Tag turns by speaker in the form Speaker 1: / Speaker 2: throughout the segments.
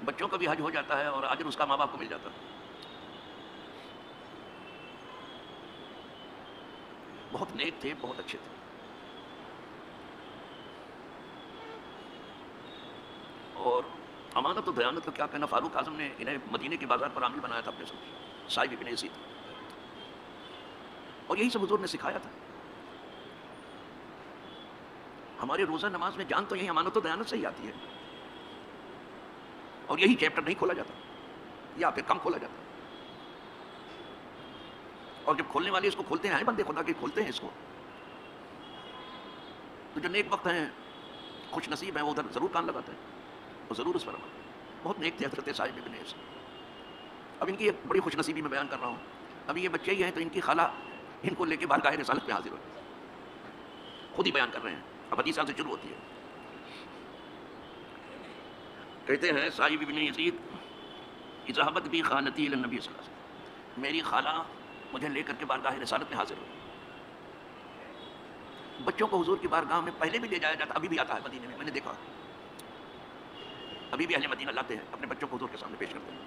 Speaker 1: بچوں کا بھی حج ہو جاتا ہے اور اجر اس کا ماں باپ کو مل جاتا ہے. بہت نیک تھے، بہت اچھے تھے. اور امانت و دیانت کا کیا کہنا، فاروق اعظم نے انہیں مدینے کے بازار پر عامل بنایا تھا اپنے ساتھ، صاحب ابن یزید. اور یہی سب حضور نے سکھایا تھا. ہمارے روزہ نماز میں جان تو یہی امانت و دیانت سے ہی آتی ہے، اور یہی چیپٹر نہیں کھولا جاتا یا پھر کم کھولا جاتا. اور جب کھولنے والے اس کو کھولتے ہیں، بندے خدا کے کھولتے ہیں اس کو، تو جو نیک وقت ہیں، خوش نصیب ہیں، وہ ادھر ضرور کان لگاتے ہیں اور ضرور اس پر عمل. بہت نیک تھے حضرت صاحب ابن یزید. اب ان کی ایک بڑی خوش نصیبی میں بیان کر رہا ہوں. ابھی یہ بچے ہی ہیں تو ان کی خالہ ان کو لے کے بارگاہ رسالت میں حاضر ہوئی، خود ہی بیان کر رہے ہیں. اب حدیث سے شروع ہوتی ہے. کہتے ہیں صاحب ابن یزید، اذهبت بی خالتی الی النبی صلی اللہ علیہ وسلم، میری خالہ مجھے لے کر کے بارگاہ رسالت میں حاضر ہوئی. بچوں کو حضور کی بارگاہ میں پہلے بھی لے جایا جاتا، ابھی بھی آتا ہے مدینے میں، میں نے دیکھا. ابھی بھی اہل مدینہ لاتے ہیں اپنے بچوں کو حضور کے سامنے پیش کرتے ہیں.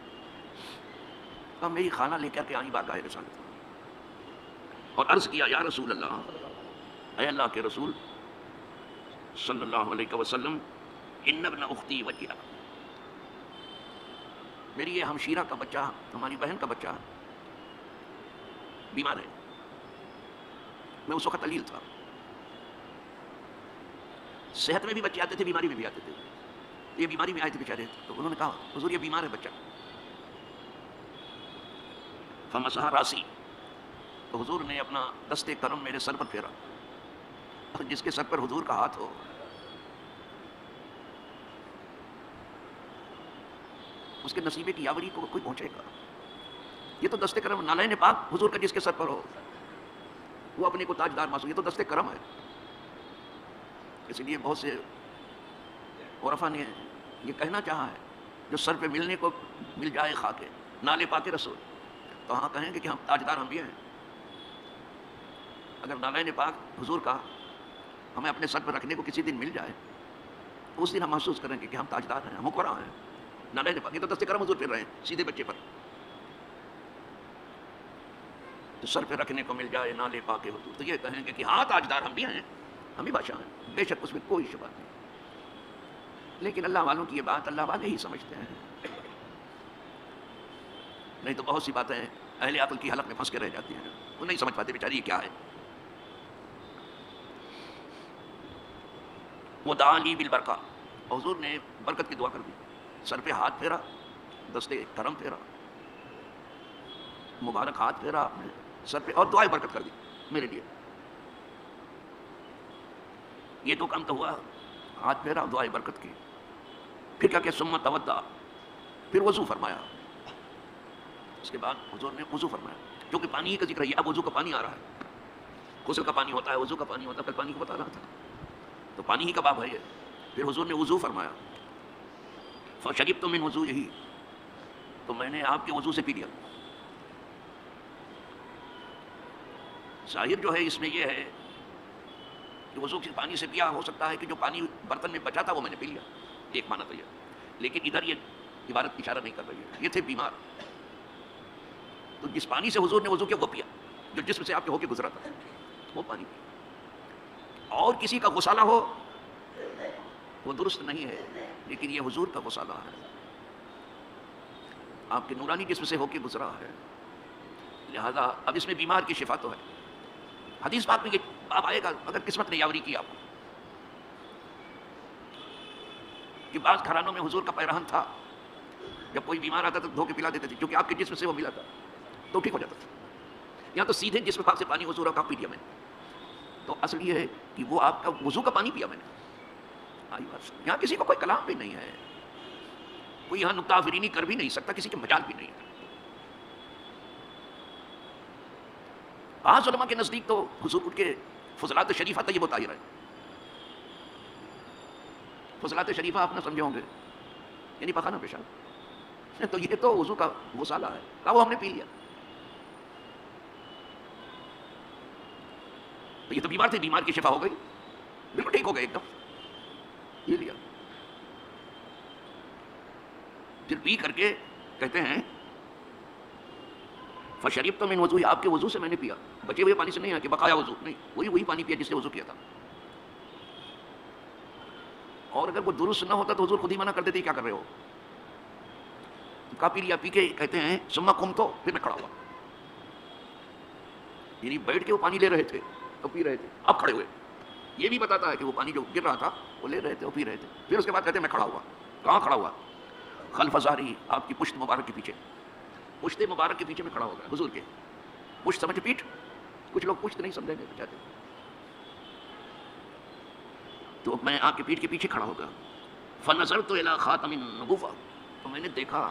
Speaker 1: اب میری خالہ لے کر کے آئی بارگاہ رسالت میں اور عرض کیا، یا رسول اللہ، اے اللہ کے رسول صلی اللہ علیہ وسلم، ان ابن اختی وجیہ، میری یہ ہمشیرہ کا بچہ، ہماری بہن کا بچہ بیمار ہے. میں اس وقت علیل تھا. صحت میں بھی بچے آتے تھے، بیماری میں بھی آتے تھے. یہ بیماری میں آئے تھے بیچارے، تو انہوں نے کہا حضور یہ بیمار ہے بچہ. فمسح راسی، تو حضور نے اپنا دست کرم میرے سر پر پھیرا. اور جس کے سر پر حضور کا ہاتھ ہو، اس کے نصیبے کی یاوری کو کوئی پہنچے گا. یہ تو دست کرم، نالین پاک حضور کا جس کے سر پر ہو، وہ اپنے کو تاجدار محسوس، یہ تو دست کرم ہے. اس لیے بہت سے عرفا نے یہ کہنا چاہا ہے، جو سر پہ ملنے کو مل جائے خاکے نالے پاک رسول، تو ہاں کہیں گے کہ ہم تاجدار ہم بھی ہیں. اگر نالین پاک حضور کا ہمیں اپنے سر پہ رکھنے کو کسی دن مل جائے، تو اس دن ہم محسوس کریں گے کہ ہم تاجدار ہیں، ہم مقرر ہیں. نالین پاک، یہ تو دست کرم حضور پھر رہے ہیں سیدھے بچے پر. تو سر پہ رکھنے کو مل جائے نالے پاک حضور، تو یہ کہیں گے کہ ہاں تاجدار ہم بھی ہیں، ہم بھی بادشاہ ہیں. بے شک اس میں کوئی شبہ نہیں. لیکن اللہ والوں کی یہ بات اللہ والے ہی سمجھتے ہیں، نہیں تو بہت سی باتیں اہل عقل کی حلق میں پھنس کے رہ جاتی ہیں، وہ نہیں سمجھ پاتے بیچاری یہ کیا ہے. وہ دعا لی بالبرکہ، حضور نے برکت کی دعا کر دی. سر پہ ہاتھ پھیرا، دستے کرم پھیرا، مبارک ہاتھ پھیرا آپ نے سر پہ، اور دعائیں برکت کر دی میرے لیے. یہ تو کم تو ہوا، ہاتھ پھیرا، دعائیں برکت کی. پھر کیا کہ ثم توضأ، پھر وضو فرمایا. اس کے بعد حضور نے وضو فرمایا، جو کہ پانی ہی کا ذکر ہے. اب وضو کا پانی آ رہا ہے، غسل کا پانی ہوتا ہے، وضو کا پانی ہوتا ہے. کل پانی کو بتا رہا تھا، تو پانی ہی کا باب ہے یہ. پھر حضور نے وضو فرمایا. فشربت من وضوئہ، تو میں نے آپ کے وضو سے پی لیا. ظاہر جو ہے اس میں یہ ہے کہ وضو کے پانی سے پیا، ہو سکتا ہے کہ جو پانی برتن میں بچا تھا وہ میں نے پی لیا، ایک معنی تو یہ. لیکن ادھر یہ عبارت اشارہ نہیں کر رہی ہے، یہ تھے بیمار، تو جس پانی سے حضور نے وضو کیا وہ پیا، جو جسم سے آپ کے ہو کے گزرا تھا وہ پانی پیا. اور کسی کا غسالہ ہو وہ درست نہیں ہے، لیکن یہ حضور کا غسالہ ہے، آپ کے نورانی جسم سے ہو کے گزرا ہے. لہذا اب اس میں بیمار کی شفا تو ہے. حدیث پاک میں یہ باب آئے گا اگر قسمت نے یاوری کی آپ کو، کہ بعض گھرانوں میں حضور کا پیرہن تھا، جب کوئی بیمار آتا تو دھو کے پلا دیتے تھے، کیونکہ آپ کے جسم سے وہ ملا تھا تو ٹھیک ہو جاتا تھا. یہاں تو سیدھے جسم پاک سے پانی حضور کا پی لیا میں نے، تو اصل یہ ہے کہ وہ آپ کا وضو کا پانی پیا میں نے. یہاں کسی کو کوئی کلام بھی نہیں ہے، کوئی یہاں نکتہ آفرینی کر بھی نہیں سکتا، کسی کے مجال بھی نہیں ہے. بعض علماء کے نزدیک تو حضور اٹھ کے فضلات شریفہ طیب و طاہرہ ہے. فضلات شریفہ آپ نہ سمجھے ہوں گے، یعنی پخانہ پیشاب، تو یہ تو وضو کا غسالہ ہے، کہا وہ ہم نے پی لیا. تو یہ تو بیمار تھے، بیمار کی شفا ہو گئی، بالکل ٹھیک ہو گئے ایک دم، یہ لیا. پھر پی کر کے کہتے ہیں فشربت من وضوء، آپ کے وضو سے میں نے پیا، بچے ہوئے پانی سے نہیں ہے کہ بقایا وضو، نہیں، وہی پانی پیا جس سے وضو کیا تھا. اور اگر وہ درست نہ ہوتا تو حضور خود ہی منع کر دیتے کیا کر رہے ہو. کا پی لیا، پی کے کہتے ہیں ثم قمت، پھر میں کھڑا ہوا. یعنی بیٹھ کے وہ پانی لے رہے تھے تو پی رہے تھے، اب کھڑے ہوئے. یہ بھی بتاتا ہے کہ وہ پانی جو گر رہا تھا وہ لے رہے تھے اور پی رہے تھے. پھر اس کے بعد کہتے ہیں میں کھڑا ہوا. کہاں کھڑا ہوا؟ خلف ظہری، آپ کی پشت مبارک کے پیچھے. پشت مبارک کے پیچھے میں کھڑا ہو گیا حضور کے. پشت سمجھ پیٹھ، کچھ لوگ پشت نہیں سمجھیں گے چاہتے. تو میں آپ کے پیٹھ کے پیچھے کھڑا ہو گیا. فنظرت الی خاتم النبوہ، تو میں نے دیکھا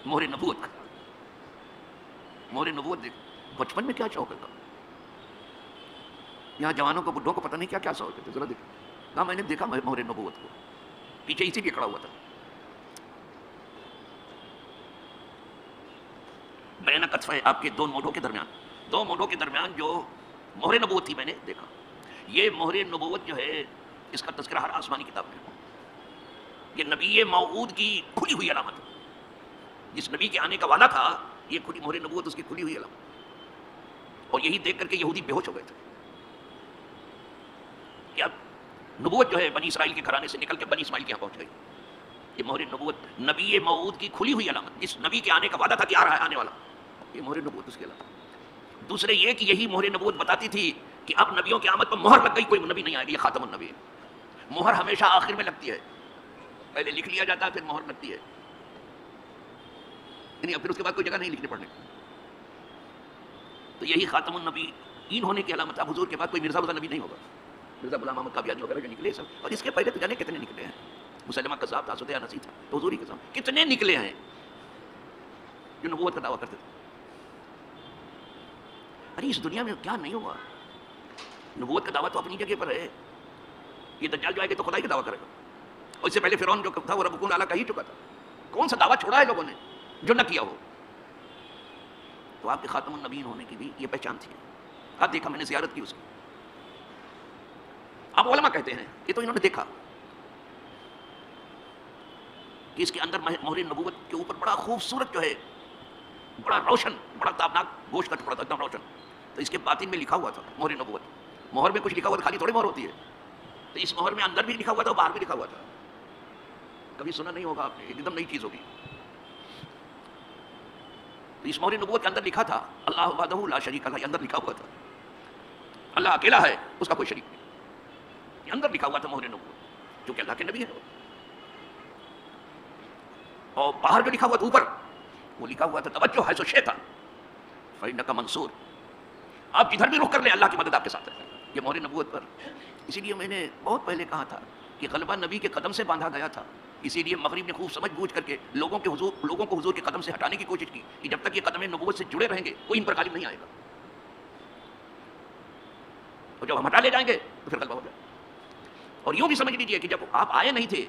Speaker 1: مہر نبوت کا. مہر نبوت دیکھ. بچپن میں کیا شوق ہے، یہاں جوانوں کو بڈھوں کو پتہ نہیں کیا کیا شوق ہے، ذرا دیکھ. کہا میں نے دیکھا مہر نبوت کو، پیچھے اسی لیے کھڑا ہوا تھا. بین کتفے، آپ کے دو مونڈوں کے درمیان، دو مونڈوں کے درمیان جو مہر نبوت تھی میں نے دیکھا. یہ مہر نبوت جو ہے اس کا تذکرہ ہر آسمانی کتاب میں. یہ نبی موعود کی کھلی ہوئی علامت ہے. جس نبی کے آنے کا وعدہ تھا یہ کھلی مہر نبوت اس کی کھلی ہوئی علامت. اور یہی دیکھ کر کے یہودی بے ہوش ہو گئے تھے کہ اب نبوت جو ہے بنی اسرائیل کے گھرانے سے نکل کے بنی اسماعیل کے یہاں پہنچ گئی. یہ مہر نبوت نبی موعود کی کھلی ہوئی علامت، جس نبی کے آنے کا وعدہ تھا کہ آ رہا ہے آنے والا، یہ مہر نبوت اس کی علامت. دوسرے یہ کہ یہی مہر نبوت بتاتی تھی کہ اب نبیوں کی آمد پر مہر لگ گئی، کوئی نبی نہیں آئے گا. یہ خاتم النبی ہے. مہر ہمیشہ آخر میں لگتی ہے، پہلے لکھ لیا جاتا ہے پھر مہر لگتی ہے. یعنی پھر اس کے بعد کوئی جگہ نہیں لکھنے پڑنے. تو یہی خاتم النبی این ہونے کی علامت. اب حضور کے بعد کوئی مرزا نبی نہیں ہوگا. مرزا غلام محمد قادیانی وغیرہ جو نکلے سب، اور اس کے پہلے تو جانے کتنے نکلے ہیں. مسلمہ کذاب تھا، سطح نسی تھا، تو حضور کی قسم کتنے نکلے ہیں جو نبوت کا دعویٰ کرتے تھے. ارے اس دنیا میں کیا نہیں ہوا. نبوت کا دعویٰ تو اپنی جگہ پر ہے. یہ دجال جو آئے گا تو خدائی کا دعویٰ کرے گا. اور اس سے پہلے فرعون جو تھا وہ ربکم اعلیٰ کہہ ہی چکا تھا. کون سا دعویٰ چھوڑا ہے لوگوں نے جو نہ کیا ہو. تو آپ کے خاتم النبیین ہونے کی بھی یہ پہچان تھی. آپ دیکھا، میں نے زیارت کی اس کی. اب علماء کہتے ہیں یہ تو انہوں نے دیکھا کہ اس کے اندر مہر نبوت کے اوپر بڑا خوبصورت جو ہے، بڑا روشن، بڑا تابناک گوشت کا ٹکڑا تھا، ایک دم روشن. تو اس کے باطن میں لکھا ہوا تھا مہر نبوت. مہر میں کچھ لکھا ہوا تھا، خالی تھوڑی مہر ہوتی ہے. تو اس مہر میں اندر بھی لکھا ہوا تھا، باہر بھی لکھا ہوا تھا. کبھی سنا نہیں ہوگا آپ نے، ایک دم نئی چیز ہوگی. تو اس مہر نبوت کے اندر لکھا تھا اللہ وحدہ لا شریک لہ. اندر لکھا ہوا تھا اللہ اکیلا ہے، اس کا کوئی شریک نہیں. یہ اندر لکھا ہوا تھا مہر نبوت، جو کہ اللہ کے نبی ہے. اور باہر جو لکھا ہوا تھا اوپر، وہ لکھا ہوا تھا توجہ ہے سو شیطان فإنک منصور. آپ جدھر بھی رخ کر لیں اللہ کی مدد آپ کے ساتھ ہے. یہ مہر نبوت پر. اسی لیے میں نے بہت پہلے کہا تھا کہ غلبہ نبی کے قدم سے باندھا گیا تھا. اسی لیے مغرب نے خوب سمجھ بوجھ کر کے لوگوں کو حضور کے قدم سے ہٹانے کی کوشش کی کہ جب تک یہ قدم نبوت سے جڑے رہیں گے کوئی ان پر غالب نہیں آئے گا. اور جب ہم ہٹا لے جائیں گے تو پھر غلبہ ہو جائے. اور یوں بھی سمجھ لیجیے کہ جب آپ آئے نہیں تھے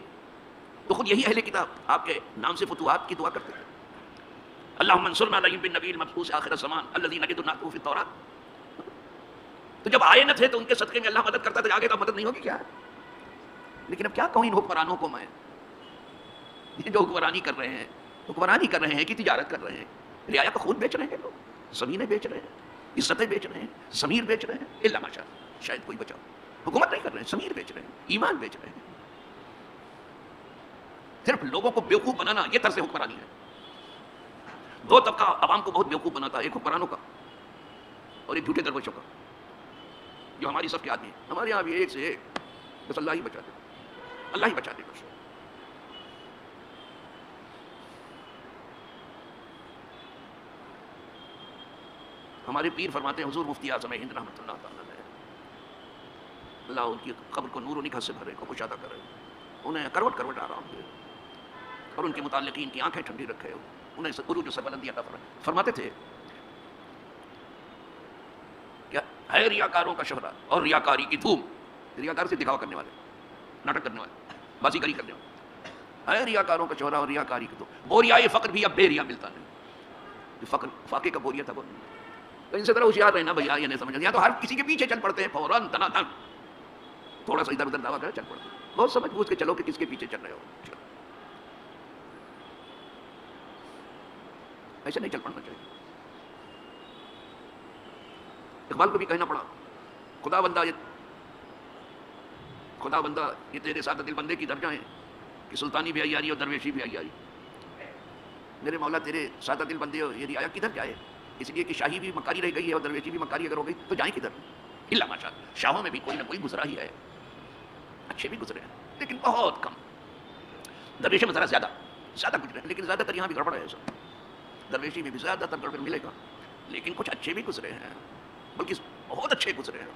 Speaker 1: تو خود یہی اہل کتاب آپ کے نام سے فتوحات کی دعا کرتے تھے. اللہم انصرنا علیہم بالنبی المبعوث آخر الزمان الذی نجد نعتہ فی التوراۃ. تو جب آئے نہ تھے تو ان کے صدقے میں اللہ مدد کرتا تھا. آگے تو مدد نہیں ہوگی کیا. لیکن اب کیا کہوں ان حکمرانوں کو میں، جو حکمرانی کر رہے ہیں کہ تجارت کر رہے ہیں. رعایا کا خون بیچ رہے ہیں لوگ، زمینیں بیچ رہے ہیں، عزتیں بیچ رہے ہیں، ضمیر بیچ رہے ہیں. الا ماشاء اللہ، شاید کوئی بچا. حکومت نہیں کر رہے ہیں، ضمیر بیچ رہے ہیں، ایمان بیچ رہے ہیں. صرف لوگوں کو بیوقوف بنانا یہ طرز حکمرانی ہے. دو طبقہ عوام کو بہت بیوقوف بناتا ہے، ایک حکمرانوں کا اور ایک جھوٹے درویشوں کا جو ہماری سب کے آدمی ہیں. ہمارے یہاں بھی ایک سے ایک، بس اللہ ہی بچا دے، اللہ ہی بچا دے. بس ہمارے پیر فرماتے ہیں، حضور مفتی اعظم ہند رحمۃ اللہ تعالیٰ علیہ، اللہ ان کی قبر کو نور و نکھت سے بھرے، کو کشادہ کرے، انہیں کروٹ کروٹ آرام دے، اور ان کے متعلقین کی آنکھیں ٹھنڈی رکھے، انہیں عروج و سربلندی عطا فرمائے. فرماتے تھے کیا ہے ریاکاروں کا شہرہ اور ریاکاری کی دھوم. ریاکار سے دکھاوا کرنے والے، ناٹک کرنے والے، بازی گری کرنے والے. ہے ریاکاروں کا شہرہ اور ریاکاری کی دھوم. بوریائے فقر بھی اب بے ریا ملتا نہیں. جو فقر فاقے کا بوریا تھا وہ نہیں. تو ان سے ذرا ہوشیار رہنا بھیا، یہ نہیں سمجھنا. یا تو ہر کسی کے پیچھے چل پڑتے ہیں فوراً تنا تن، تھوڑا سا ادھر ادھر دعویٰ کرے چل پڑتے ہیں. بہت سمجھ بوجھ کے چلو کہ کس کے پیچھے چل رہے ہو. ایسے نہیں چل پڑنا چاہیے. اقبال کو بھی کہنا پڑا خدا بندہ یہ تیرے سعادت دل بندے کی درجہ ہیں کہ سلطانی بھی عیاری اور درویشی بھی عیاری. میرے مولا تیرے سادہ دل بندے ہو، یہ رعایا کدھر جائے؟ اس لیے کہ شاہی بھی مکاری رہ گئی ہے اور درویشی بھی مکاری اگر ہو گئی تو جائیں کدھر؟ اللہ ماشاء اللہ شاہوں میں بھی کوئی نہ کوئی گزرا ہی ہے، اچھے بھی گزرے ہیں لیکن بہت کم. درویشی میں ذرا زیادہ گزرے ہیں لیکن زیادہ تر یہاں بھی گڑبڑ ہے. سب درویشی میں بھی زیادہ تر گڑبڑ ملے گا لیکن کچھ اچھے بھی گزرے ہیں، بلکہ بہت اچھے گزرے ہیں.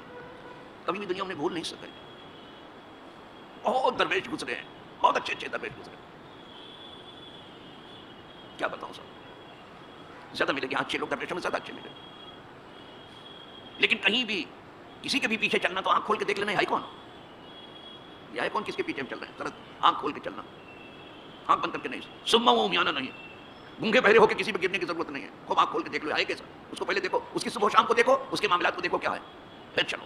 Speaker 1: کبھی بھی دنیا میں بھول نہیں سکے. بہت درویش گزرے ہیں، بہت اچھے درویش گزرے ہیں. کیا بتاؤں سر، زیادہ ملے گی اچھے لوگ درویشوں میں زیادہ اچھے ملے. لیکن کہیں بھی کسی کے بھی پیچھے چلنا تو آنکھ کھول کے دیکھ لینا ہے کون، یہ ہے کون کس کے پیچھے ہم چل رہے ہیں. ذرا آنکھ کھول کے چلنا، آنکھ بند کر کے نہیں. سما و عمیانہ نہیں ہے، گونگے بہرے ہو کے کسی پہ گرنے کی ضرورت نہیں ہے. خوب آنکھ کھول کے دیکھ لو آئے کیسا، اس کو پہلے دیکھو، اس کی صبح و شام کو دیکھو، اس کے معاملات کو دیکھو کیا ہے، پھر چلو.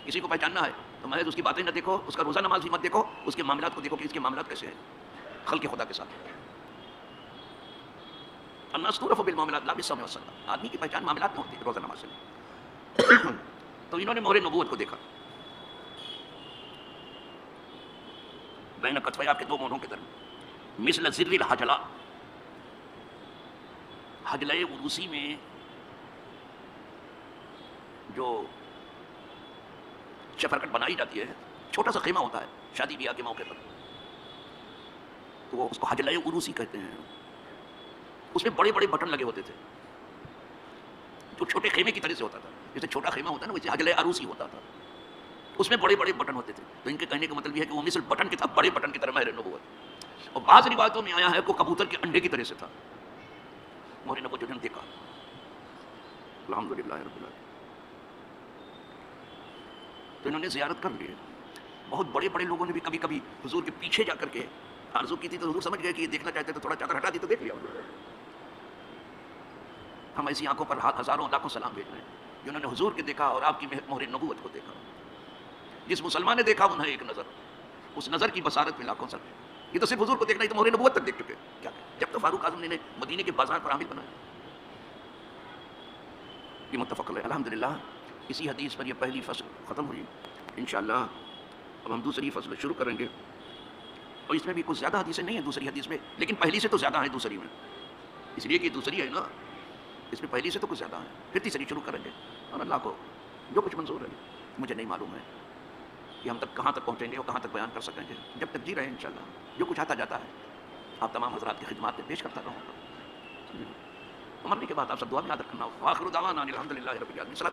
Speaker 1: کسی کو پہچاننا ہے تو محض اس کی باتیں نہ دیکھو، اس کا روزہ نماز بھی مت دیکھو، اس کے معاملات کو دیکھو کہ اس کے معاملات کیسے ہیں خلق خدا کے ساتھ. الناس تعرف بالمعاملات لا بالصوم والصلاۃ. آدمی کی پہچان معاملات میں ہوتی ہے، روزہ نماز سے. تو انہوں نے مہر نبوت کو دیکھا بین کتفی آپ کے دو مونوں کے درمیان، مثل زر الحجلہ، حجلہ عروسی میں جو شفرکٹ بنائی جاتی ہے، چھوٹا سا خیمہ ہوتا ہے شادی بیاہ کے موقع پر، تو وہ اس کو حجلہ عروسی کہتے ہیں. اس میں بڑے بڑے بٹن لگے ہوتے تھے جو چھوٹے خیمے کی طرح سے ہوتا تھا. جیسے چھوٹا خیمہ ہوتا ہے نا، ویسے حجلہ عروسی ہوتا تھا. اس میں بڑے بڑے بٹن ہوتے تھے. تو ان کے کہنے کا مطلب یہ ہے کہ وہ مثل بٹن کے تھا، بڑے بٹن کی طرح مہر نبوت. اور بعض روایتوں میں آیا ہے کہ کبوتر کے انڈے کی طرح سے تھا مہر نبوت جو نے دیکھا. الحمدللہ رب العالمین. تو انہوں نے زیارت کر لی. بہت بڑے بڑے لوگوں نے بھی کبھی کبھی حضور کے پیچھے جا کر کے آرزو کی تھی، تو حضور سمجھ گئے کہ یہ دیکھنا چاہتے تو تھوڑا چادر ہٹا دی تو دیکھ لیا. ہم ایسی آنکھوں پر ہزاروں لاکھوں سلام بھیج رہے ہیں جنہوں نے حضور کے دیکھا اور آپ کی مہر نبوت کو دیکھا. جس مسلمان نے دیکھا انہیں ایک نظر، اس نظر کی بصارت میں لاکھوں سر. یہ تو صرف حضور کو دیکھنا ہی تو مہر نبوت تک دیکھ چکے. کیا جب تو فاروق اعظم نے مدینے کے بازار پر عامل بنایا. یہ متفق ہے. الحمدللہ اسی حدیث پر یہ پہلی فصل ختم ہوئی. انشاءاللہ اب ہم دوسری فصل شروع کریں گے. اور اس میں بھی کچھ زیادہ حدیثیں نہیں ہیں دوسری حدیث میں، لیکن پہلی سے تو زیادہ ہیں دوسری میں، اس لیے کہ دوسری ہے نا، اس میں پہلی سے تو کچھ زیادہ ہے. پھر تیسری شروع کریں گے. اور اللہ کو جو کچھ منظور ہے، مجھے نہیں معلوم ہے کہ ہم تک کہاں تک پہنچیں گے اور کہاں تک بیان کر سکیں گے. جب تک جی رہے ہیں انشاءاللہ جو کچھ آتا جاتا ہے آپ تمام حضرات کی خدمات میں پیش کرتا رہوں گا. مرنے کے بعد آپ سب دعا میں یاد رکھنا. آخر دعوانا الحمدللہ رب العالمین.